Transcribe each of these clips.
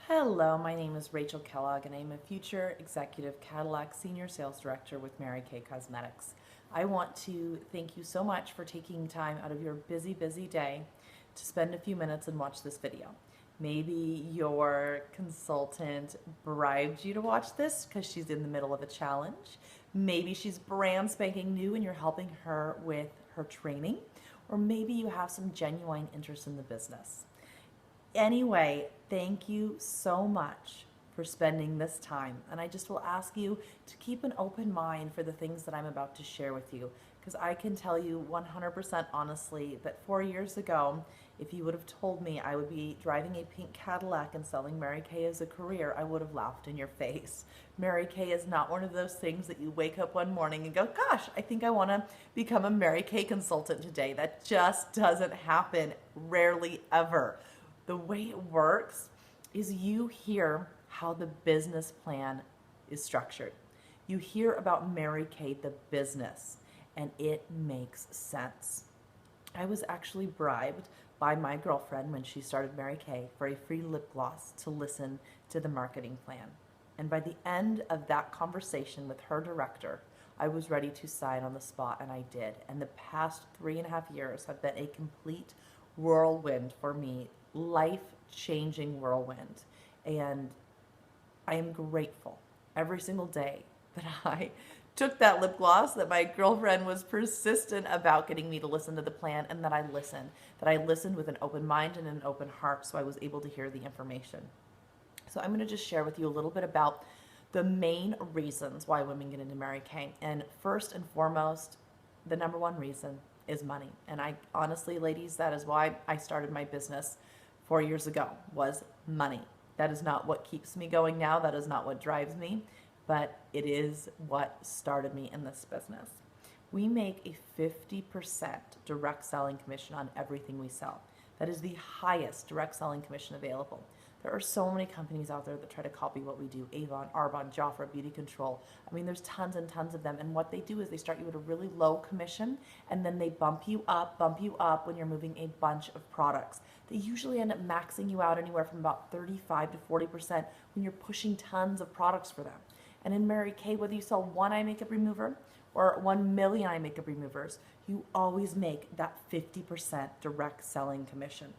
Hello, my name is Rachel Kellogg, and I'm a future executive Cadillac Senior Sales Director with Mary Kay Cosmetics. I want to thank you so much for taking time out of your busy day to spend a few minutes and watch this video. Maybe your consultant bribed you to watch this because she's in the middle of a challenge. Maybe she's brand spanking new and you're helping her with her training. Or maybe you have some genuine interest in the business. Anyway, thank you so much for spending this time. And I just will ask you to keep an open mind for the things that I'm about to share with you. Because I can tell you 100% honestly that 4 years ago, if you would have told me I would be driving a pink Cadillac and selling Mary Kay as a career, I would have laughed in your face. Mary Kay is not one of those things that you wake up one morning and go, gosh, I think I want to become a Mary Kay consultant today. That just doesn't happen, rarely ever. The way it works is you hear how the business plan is structured. You hear about Mary Kay, the business, and it makes sense. I was actually bribed by my girlfriend when she started Mary Kay for a free lip gloss to listen to the marketing plan. And by the end of that conversation with her director, I was ready to sign on the spot, and I did. And the past 3.5 years have been a complete whirlwind for me, life-changing whirlwind. And I am grateful every single day that I took that lip gloss, that my girlfriend was persistent about getting me to listen to the plan, and that I listened with an open mind and an open heart, so I was able to hear the information. So I'm going to just share with you a little bit about the main reasons why women get into Mary Kay. And first and foremost, the number one reason is money. And I honestly, ladies, that is why I started my business 4 years ago, was money. That is not what keeps me going now. That is not what drives me, but it is what started me in this business. We make a 50% direct selling commission on everything we sell. That is the highest direct selling commission available. There are so many companies out there that try to copy what we do. Avon, Arbonne, Jafra, Beauty Control. I mean, there's tons and tons of them. And what they do is they start you at a really low commission, and then they bump you up when you're moving a bunch of products. They usually end up maxing you out anywhere from about 35 to 40% when you're pushing tons of products for them. And in Mary Kay, whether you sell one eye makeup remover or 1 million eye makeup removers, you always make that 50% direct selling commission.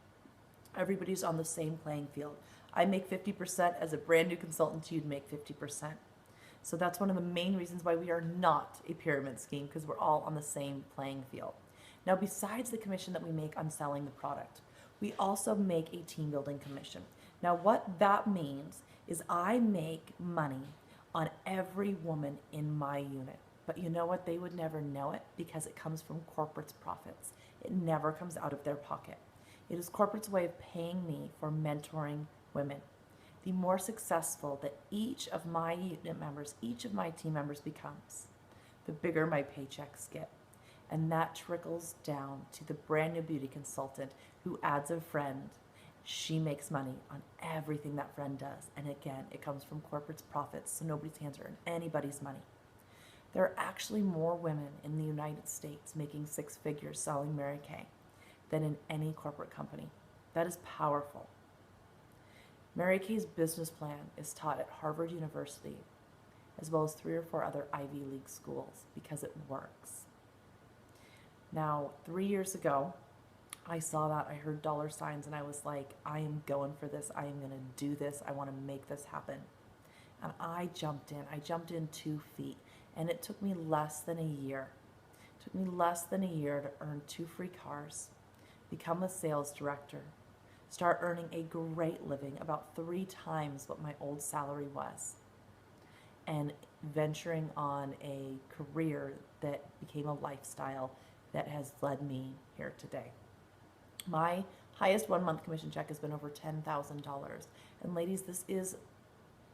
Everybody's on the same playing field. I make 50%. As a brand new consultant, you'd make 50%. So that's one of the main reasons why we are not a pyramid scheme, because we're all on the same playing field. Now, besides the commission that we make on selling the product, we also make a team building commission. Now, what that means is I make money on every woman in my unit. But you know what? They would never know it because it comes from corporate's profits. It never comes out of their pocket. It is corporate's way of paying me for mentoring women. The more successful that each of my unit members, each of my team members becomes, the bigger my paychecks get. And that trickles down to the brand new beauty consultant who adds a friend. She makes money on everything that friend does. And again, it comes from corporate's profits, so nobody's hands are in anybody's money. There are actually more women in the United States making 6 figures selling Mary Kay than in any corporate company. That is powerful. Mary Kay's business plan is taught at Harvard University, as well as 3 or 4 other Ivy League schools, because it works. Now, 3 years ago, I saw that, I heard dollar signs, and I was like, I am going for this. I am going to do this. I want to make this happen. And I jumped in. I jumped in 2 feet, and it took me less than a year. It took me less than a year to earn 2 free cars, become a sales director, start earning a great living, about 3 times what my old salary was, and venturing on a career that became a lifestyle that has led me here today. My highest 1-month commission check has been over $10,000. And ladies, this is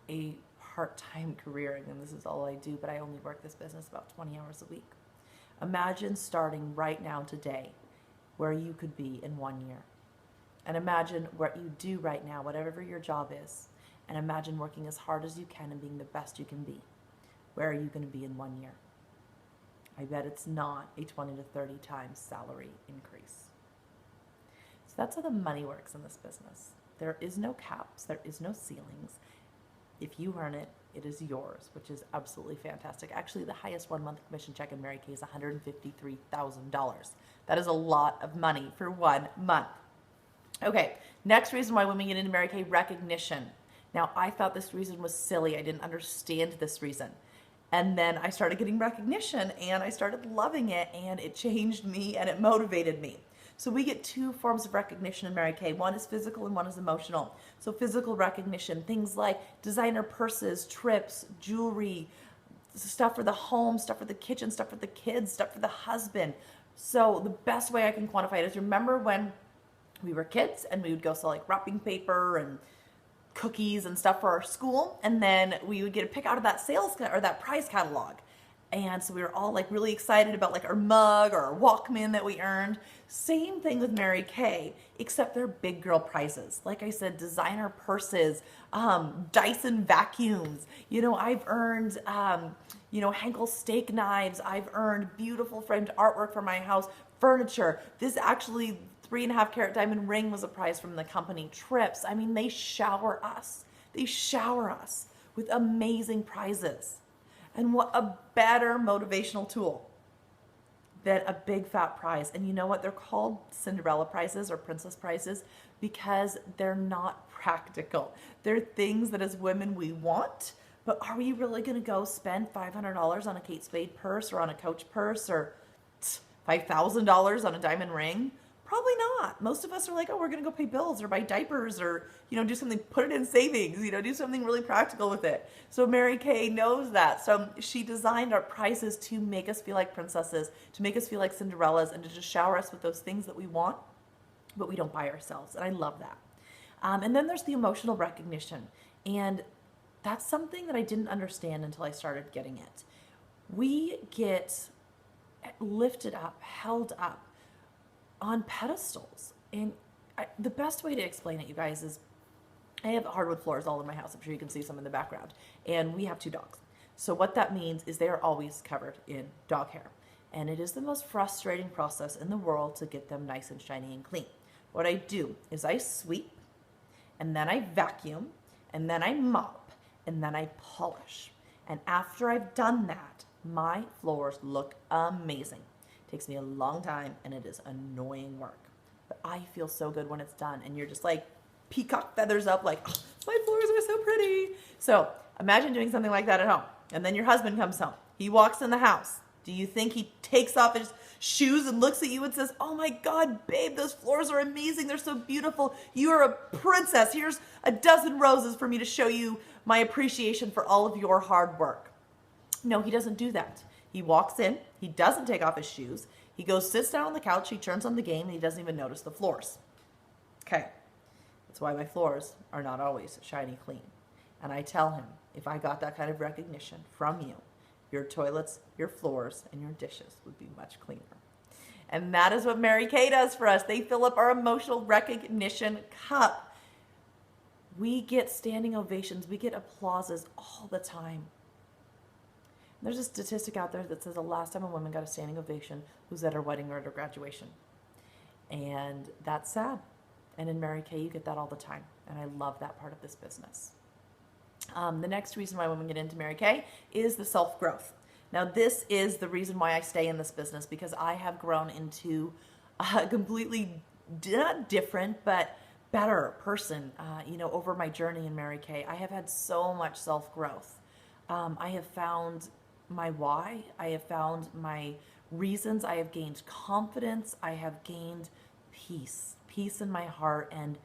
a part-time career, and this is all I do, but I only work this business about 20 hours a week. Imagine starting right now today where you could be in 1 year. And imagine what you do right now, whatever your job is, and imagine working as hard as you can and being the best you can be. Where are you going to be in 1 year? I bet it's not a 20 to 30 times salary increase. So that's how the money works in this business. There is no caps, there is no ceilings. If you earn it, it is yours, which is absolutely fantastic. Actually, the highest 1 month commission check in Mary Kay is $153,000. That is a lot of money for 1 month. Okay, next reason why women get into Mary Kay: recognition. Now, I thought this reason was silly. I didn't understand this reason. And then I started getting recognition and I started loving it, and it changed me and it motivated me. So we get two forms of recognition in Mary Kay. One is physical and one is emotional. So physical recognition, things like designer purses, trips, jewelry, stuff for the home, stuff for the kitchen, stuff for the kids, stuff for the husband. So the best way I can quantify it is, remember when we were kids and we would go sell like wrapping paper and cookies and stuff for our school, and then we would get a pick out of that sales or that prize catalog. And so we were all like really excited about like our mug or our Walkman that we earned. Same thing with Mary Kay, except they're big girl prizes. Like I said, designer purses, Dyson vacuums. You know, I've earned, Henkel steak knives. I've earned beautiful framed artwork for my house, furniture. This actually 3.5 carat diamond ring was a prize from the company. Trips. I mean, they shower us. They shower us with amazing prizes. And what a better motivational tool than a big fat prize. And you know what? They're called Cinderella prizes or princess prizes because they're not practical. They're things that as women we want, but are we really going to go spend $500 on a Kate Spade purse or on a Coach purse or $5,000 on a diamond ring? Probably not. Most of us are like, oh, we're going to go pay bills or buy diapers or, do something, put it in savings, do something really practical with it. So Mary Kay knows that. So she designed our prizes to make us feel like princesses, to make us feel like Cinderellas, and to just shower us with those things that we want, but we don't buy ourselves. And I love that. And then there's the emotional recognition. And that's something that I didn't understand until I started getting it. We get lifted up, held up on pedestals. And the best way to explain it, you guys, is I have hardwood floors all in my house. I'm sure you can see some in the background. And we have 2 dogs. So what that means is they are always covered in dog hair. And it is the most frustrating process in the world to get them nice and shiny and clean. What I do is I sweep, and then I vacuum, and then I mop, and then I polish. And after I've done that, my floors look amazing. It takes me a long time, and it is annoying work. But I feel so good when it's done, and you're just like peacock feathers up, like, oh, my floors are so pretty. So imagine doing something like that at home, and then your husband comes home. He walks in the house. Do you think he takes off his shoes and looks at you and says, oh my God, babe, those floors are amazing. They're so beautiful. You are a princess. Here's a dozen roses for me to show you my appreciation for all of your hard work. No, he doesn't do that. He walks in. He doesn't take off his shoes. He goes, sits down on the couch. He turns on the game, and he doesn't even notice the floors. Okay. That's why my floors are not always shiny clean. And I tell him, if I got that kind of recognition from you, your toilets, your floors, and your dishes would be much cleaner. And that is what Mary Kay does for us. They fill up our emotional recognition cup. We get standing ovations. We get applauses all the time. There's a statistic out there that says the last time a woman got a standing ovation was at her wedding or at her graduation. And that's sad. And in Mary Kay, you get that all the time. And I love that part of this business. The next reason why women get into Mary Kay is the self-growth. Now, this is the reason why I stay in this business, because I have grown into a completely, not different, but better person, over my journey in Mary Kay. I have had so much self-growth. I have found my why. I have found my reasons. I have gained confidence. I have gained peace in my heart, and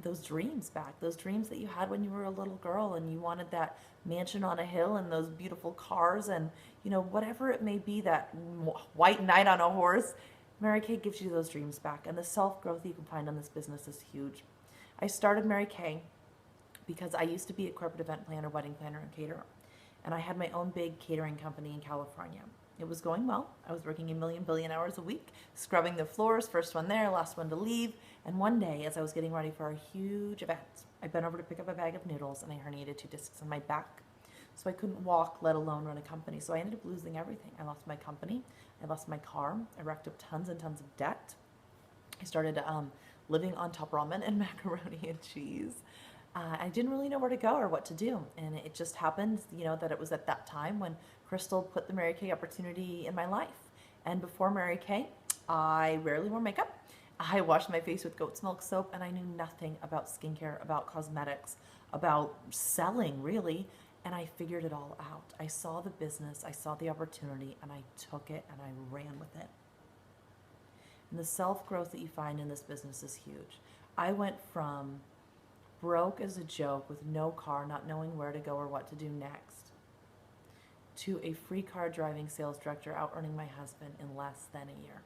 those dreams back, those dreams that you had when you were a little girl and you wanted that mansion on a hill and those beautiful cars and, whatever it may be, that white knight on a horse. Mary Kay gives you those dreams back, and the self-growth you can find on this business is huge. I started Mary Kay because I used to be a corporate event planner, wedding planner, and caterer. And I had my own big catering company in California. It was going well. I was working 1 billion hours a week, scrubbing the floors, first one there, last one to leave. And one day, as I was getting ready for a huge event, I bent over to pick up a bag of noodles, and I herniated 2 discs on my back. So I couldn't walk, let alone run a company. So I ended up losing everything. I lost my company. I lost my car. I racked up tons and tons of debt. I started living on top ramen and macaroni and cheese. I didn't really know where to go or what to do. And it just happened, that it was at that time when Crystal put the Mary Kay opportunity in my life. And before Mary Kay, I rarely wore makeup. I washed my face with goat's milk soap, and I knew nothing about skincare, about cosmetics, about selling, really. And I figured it all out. I saw the business, I saw the opportunity, and I took it and I ran with it. And the self-growth that you find in this business is huge. I went from broke as a joke with no car, not knowing where to go or what to do next, to a free car driving sales director out earning my husband in less than a year.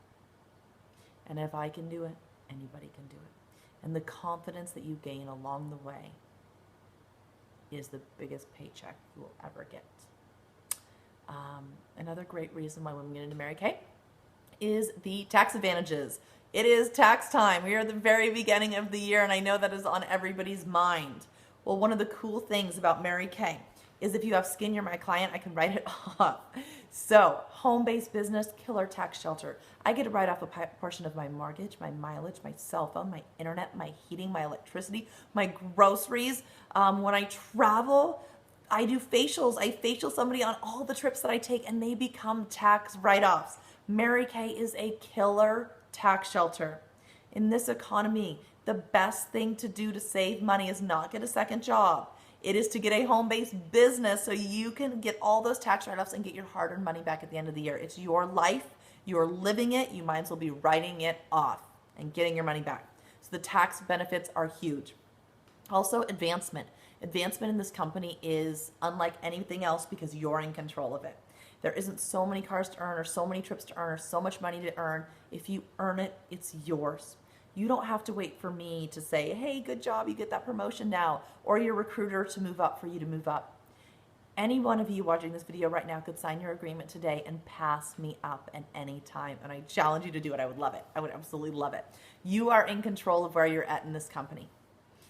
And if I can do it, anybody can do it. And the confidence that you gain along the way is the biggest paycheck you will ever get. Another great reason why women get into Mary Kay is the tax advantages. It is tax time. We are at the very beginning of the year, and I know that is on everybody's mind. Well, one of the cool things about Mary Kay is if you have skin, you're my client, I can write it off. So, home-based business, killer tax shelter. I get to write off a portion of my mortgage, my mileage, my cell phone, my internet, my heating, my electricity, my groceries. When I travel, I do facials. I facial somebody on all the trips that I take, and they become tax write-offs. Mary Kay is a killer tax shelter. In this economy, the best thing to do to save money is not get a second job. It is to get a home-based business so you can get all those tax write-offs and get your hard-earned money back at the end of the year. It's your life. You're living it. You might as well be writing it off and getting your money back. So the tax benefits are huge. Also, advancement. Advancement in this company is unlike anything else because you're in control of it. There isn't so many cars to earn or so many trips to earn or so much money to earn. If you earn it, it's yours. You don't have to wait for me to say, hey, good job, you get that promotion now, or your recruiter to move up for you to move up. Any one of you watching this video right now could sign your agreement today and pass me up at any time, and I challenge you to do it. I would love it. I would absolutely love it. You are in control of where you're at in this company.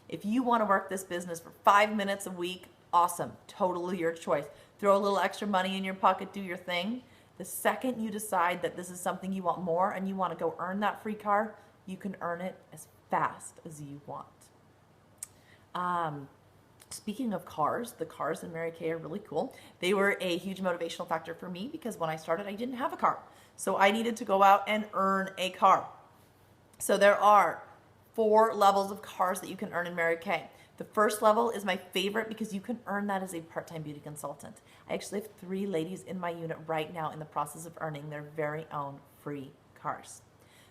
If you want to work this business for 5 minutes a week, awesome, totally your choice. Throw a little extra money in your pocket, do your thing. The second you decide that this is something you want more and you want to go earn that free car, you can earn it as fast as you want. Speaking of cars, the cars in Mary Kay are really cool. They were a huge motivational factor for me because when I started, I didn't have a car. So I needed to go out and earn a car. So there are 4 levels of cars that you can earn in Mary Kay. The first level is my favorite because you can earn that as a part-time beauty consultant. I actually have 3 ladies in my unit right now in the process of earning their very own free cars.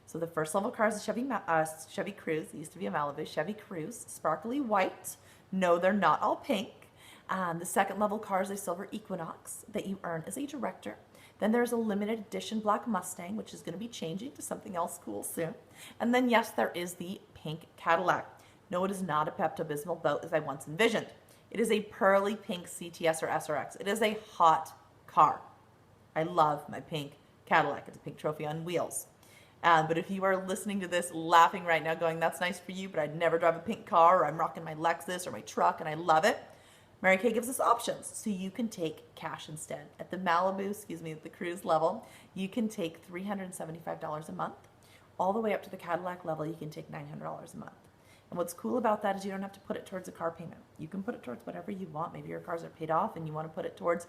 So the first level car is a Chevy Cruze. It used to be a Malibu. Chevy Cruze, sparkly white. No, they're not all pink. The second level car is a silver Equinox that you earn as a director. Then there's a limited edition black Mustang, which is going to be changing to something else cool soon. And then, yes, there is the pink Cadillac. No, it is not a Pepto-Bismol boat as I once envisioned. It is a pearly pink CTS or SRX. It is a hot car. I love my pink Cadillac. It's a pink trophy on wheels. But if you are listening to this laughing right now going, that's nice for you, but I'd never drive a pink car, or I'm rocking my Lexus or my truck and I love it, Mary Kay gives us options. So you can take cash instead. At the Malibu, at the Cruze level, you can take $375 a month. All the way up to the Cadillac level, you can take $900 a month. And what's cool about that is you don't have to put it towards a car payment. You can put it towards whatever you want. Maybe your cars are paid off and you want to put it towards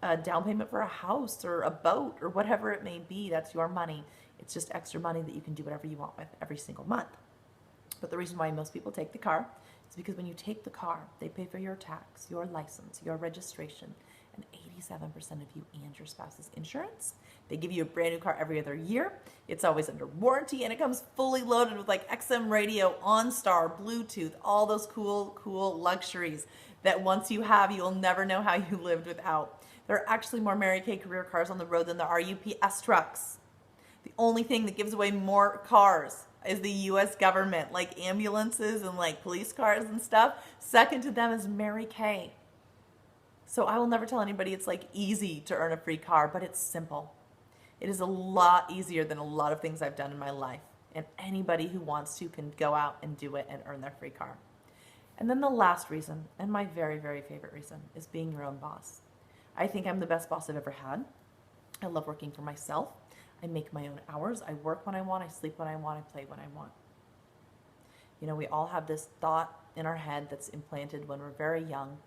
a down payment for a house or a boat or whatever it may be. That's your money. It's just extra money that you can do whatever you want with every single month. But the reason why most people take the car is because when you take the car, they pay for your tax, your license, your registration, and 87% of you and your spouse's insurance. They give you a brand new car every other year. It's always under warranty, and it comes fully loaded with like XM radio, OnStar, Bluetooth, all those cool luxuries that once you have, you'll never know how you lived without. There are actually more Mary Kay career cars on the road than there are UPS trucks. The only thing that gives away more cars is the U.S. government, like ambulances and like police cars and stuff. Second to them is Mary Kay. So I will never tell anybody it's like easy to earn a free car, but it's simple. It is a lot easier than a lot of things I've done in my life. And anybody who wants to can go out and do it and earn their free car. And then the last reason, and my very, very favorite reason, is being your own boss. I think I'm the best boss I've ever had. I love working for myself. I make my own hours. I work when I want. I sleep when I want. I play when I want. You know, we all have this thought in our head that's implanted when we're very young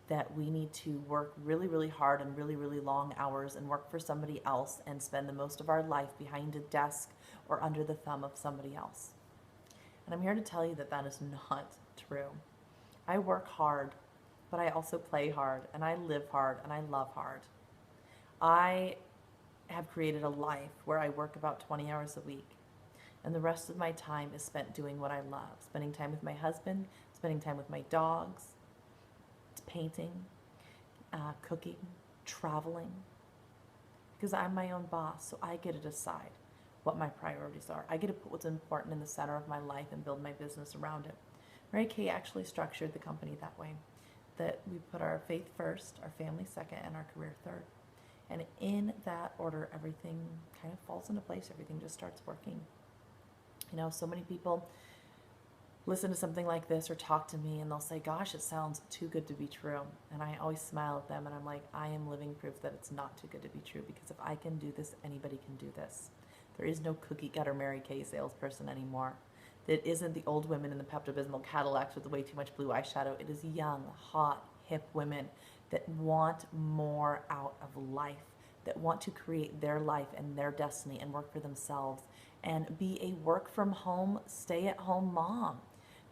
that we need to work really, really hard and really, really long hours and work for somebody else and spend the most of our life behind a desk or under the thumb of somebody else. And I'm here to tell you that that is not true. I work hard, but I also play hard, and I live hard, and I love hard. I have created a life where I work about 20 hours a week, and the rest of my time is spent doing what I love, spending time with my husband, spending time with my dogs, painting, cooking, traveling, because I'm my own boss, so I get to decide what my priorities are. I get to put what's important in the center of my life and build my business around it. Mary Kay actually structured the company that way, that we put our faith first, our family second, and our career third. And in that order, everything kind of falls into place. Everything just starts working. You know, so many people listen to something like this or talk to me and they'll say, gosh, it sounds too good to be true. And I always smile at them and I'm like, I am living proof that it's not too good to be true, because if I can do this, anybody can do this. There is no cookie cutter Mary Kay salesperson anymore. It isn't the old women in the Pepto-Bismol Cadillacs with way too much blue eyeshadow. It is young, hot, hip women that want more out of life, that want to create their life and their destiny and work for themselves and be a work from home, stay at home mom.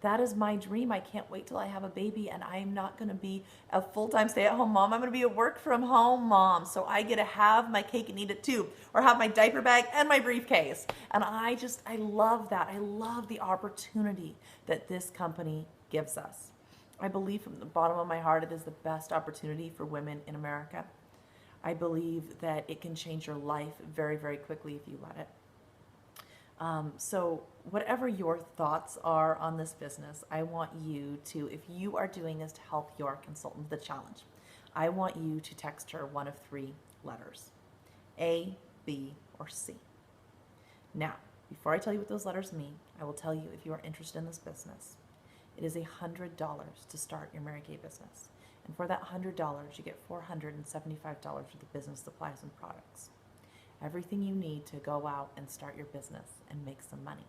That is my dream. I can't wait till I have a baby and I'm not going to be a full-time stay-at-home mom. I'm going to be a work-from-home mom. So I get to have my cake and eat it too, or have my diaper bag and my briefcase. And I love that. I love the opportunity that this company gives us. I believe from the bottom of my heart it is the best opportunity for women in America. I believe that it can change your life very, very quickly if you let it. So whatever your thoughts are on this business, I want you to, if you are doing this to help your consultant, the challenge, I want you to text her one of 3 letters, A, B, or C. Now, before I tell you what those letters mean, I will tell you if you are interested in this business. It is $100 to start your Mary Kay business. And for that $100, you get $475 worth of business supplies and products. Everything you need to go out and start your business and make some money.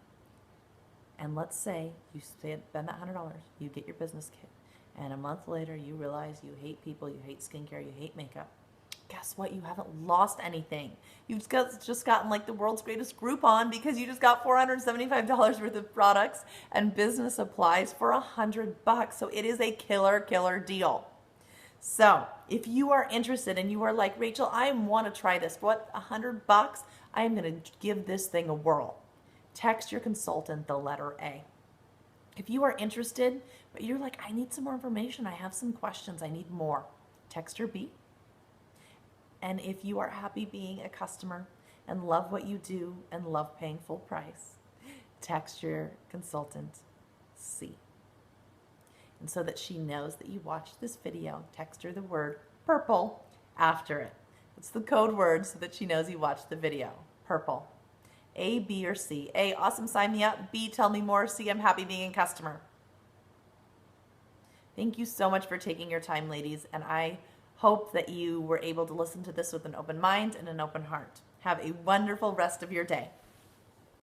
And let's say you spend that $100, you get your business kit, and a month later you realize you hate people, you hate skincare, you hate makeup. Guess what? You haven't lost anything. You've just gotten like the world's greatest Groupon, because you just got $475 worth of products and business supplies for $100. So it is a killer, killer deal. So if you are interested and you are like, Rachel, I want to try this. What, $100? I am going to give this thing a whirl. Text your consultant the letter A. If you are interested, but you're like, I need some more information, I have some questions, I need more, text her B. And if you are happy being a customer and love what you do and love paying full price, text your consultant C. And so that she knows that you watched this video, text her the word purple after it. It's the code word so that she knows you watched the video. Purple. A, B, or C. A, awesome, sign me up. B, tell me more. C, I'm happy being a customer. Thank you so much for taking your time, ladies, and I hope that you were able to listen to this with an open mind and an open heart. Have a wonderful rest of your day.